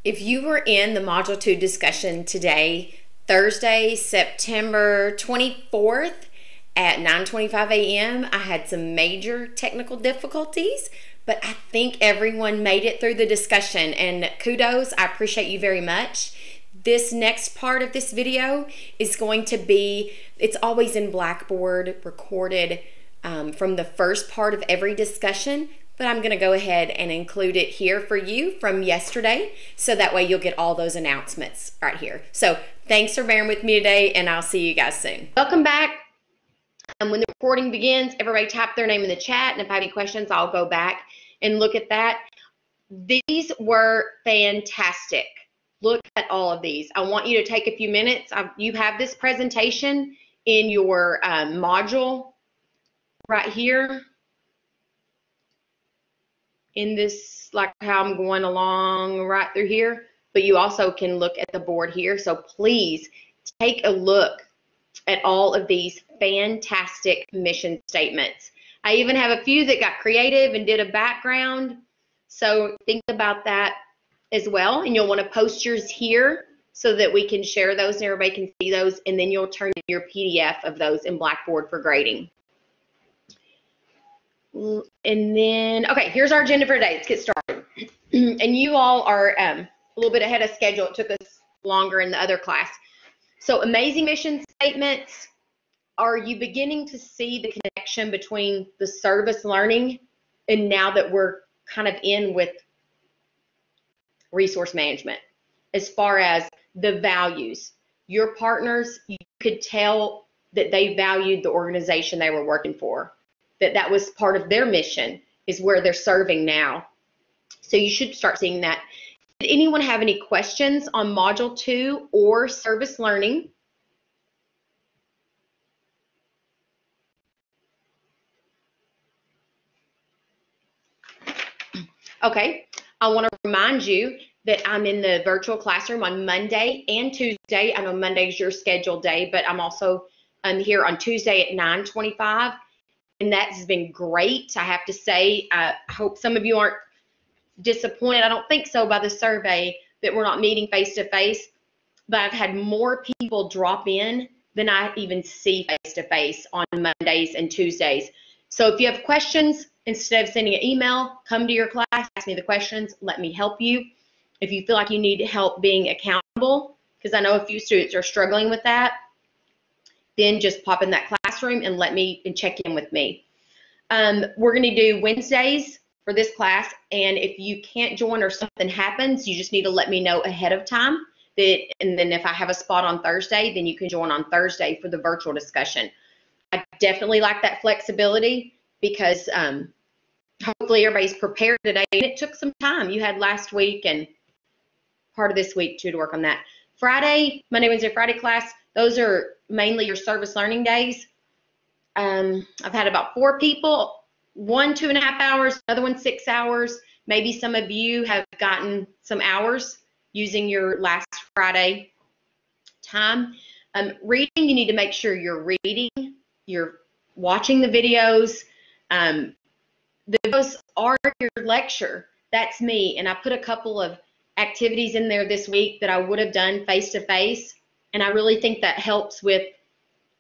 If you were in the Module 2 discussion today, Thursday, September 24th at 9:25 a.m., I had some major technical difficulties, but I think everyone made it through the discussion, and kudos, I appreciate you very much. This next part of this video is going to be, it's always in Blackboard, recorded from the first part of every discussion, but I'm going to go ahead and include it here for you from yesterday, so that way you'll get all those announcements right here. So thanks for bearing with me today, and I'll see you guys soon. Welcome back. When the recording begins, everybody type their name in the chat, and if I have any questions, I'll go back and look at that. These were fantastic. Look at all of these. I want you to take a few minutes. You have this presentation in your module right here. In this, like how I'm going along right through here, but you also can look at the board here. So please take a look at all of these fantastic mission statements. I even have a few that got creative and did a background. So think about that as well. And you'll want to post yours here so that we can share those and everybody can see those. And then you'll turn in your PDF of those in Blackboard for grading. And then, okay, here's our agenda for today. Let's get started. And you all are a little bit ahead of schedule. It took us longer in the other class. So amazing mission statements. Are you beginning to see the connection between the service learning and now that we're kind of in with resource management? As far as the values, your partners, you could tell that they valued the organization they were working for, that was part of their mission, is where they're serving now. So you should start seeing that. Did anyone have any questions on Module 2 or service learning? Okay, I want to remind you that I'm in the virtual classroom on Monday and Tuesday. I know Monday's your scheduled day, but I'm also here on Tuesday at 9:25. And that has been great, I have to say. I hope some of you aren't disappointed. I don't think so by the survey that we're not meeting face-to-face, but I've had more people drop in than I even see face-to-face on Mondays and Tuesdays. So if you have questions, instead of sending an email, come to your class, ask me the questions, let me help you. If you feel like you need help being accountable, because I know a few students are struggling with that, then just pop in that classroom and let me check in with me. We're going to do Wednesdays for this class, and if you can't join or something happens, you just need to let me know ahead of time. And then if I have a spot on Thursday, then you can join on Thursday for the virtual discussion. I definitely like that flexibility because hopefully everybody's prepared today, and it took some time. You had last week and part of this week too to work on that. Friday, Monday, Wednesday, Friday class, those are mainly your service learning days. I've had about 4 people, one 2.5 hours, another one 6 hours. Maybe some of you have gotten some hours using your last Friday time. Reading, you need to make sure you're reading, you're watching the videos. Those are your lecture. That's me, and I put a couple of activities in there this week that I would have done face-to-face. And I really think that helps with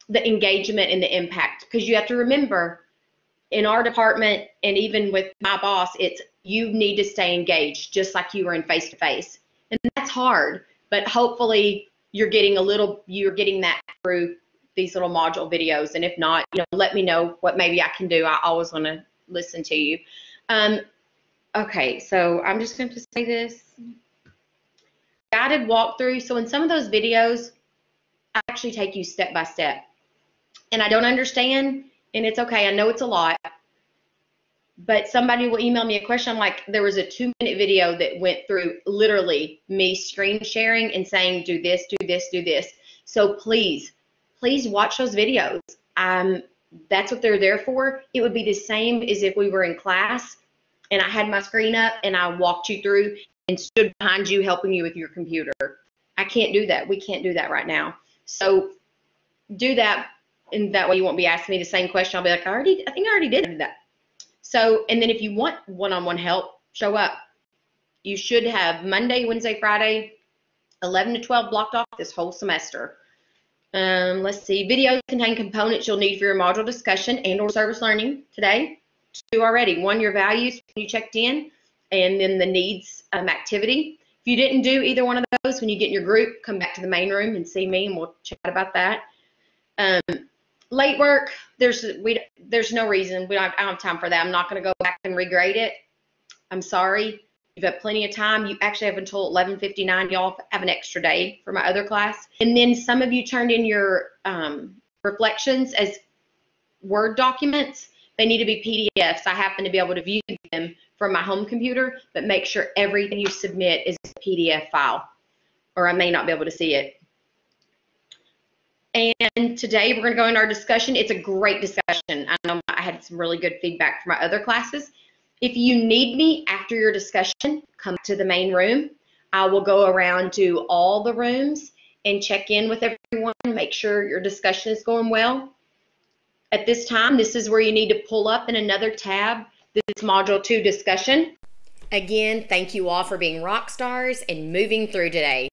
the engagement and the impact, because you have to remember in our department and even with my boss, it's you need to stay engaged just like you were in face-to-face. And that's hard, but hopefully you're getting that through these little module videos. And if not, let me know what maybe I can do. I always want to listen to you. Okay, so I'm just going to say this. Guided walkthrough. So in some of those videos, I actually take you step by step. And I don't understand, and it's okay. I know it's a lot. But somebody will email me a question. I'm like, there was a 2-minute video that went through literally me screen sharing and saying, do this, do this, do this. So please watch those videos. That's what they're there for. It would be the same as if we were in class and I had my screen up and I walked you through and stood behind you helping you with your computer. I can't do that. We can't do that right now. So do that, and that way you won't be asking me the same question. I'll be like, I think I already did that. So, and then if you want one-on-one help, show up. You should have Monday, Wednesday, Friday, 11 to 12 blocked off this whole semester. Let's see. Videos contain components you'll need for your module discussion and or service learning today. 2 already. 1, your values when you checked in, and then the needs activity. If you didn't do either one of those, when you get in your group, come back to the main room and see me, and we'll chat about that. Late work, there's no reason. I don't have time for that. I'm not going to go back and regrade it. I'm sorry. You've got plenty of time. You actually have until 11:59. Y'all have an extra day for my other class. And then some of you turned in your reflections as Word documents. They need to be PDFs. I happen to be able to view them from my home computer, but make sure everything you submit is a PDF file, or I may not be able to see it. And today we're going to go into our discussion. It's a great discussion. I know I had some really good feedback from my other classes. If you need me after your discussion, come to the main room. I will go around to all the rooms and check in with everyone, make sure your discussion is going well. At this time, this is where you need to pull up in another tab, this Module 2 discussion. Again, thank you all for being rock stars and moving through today.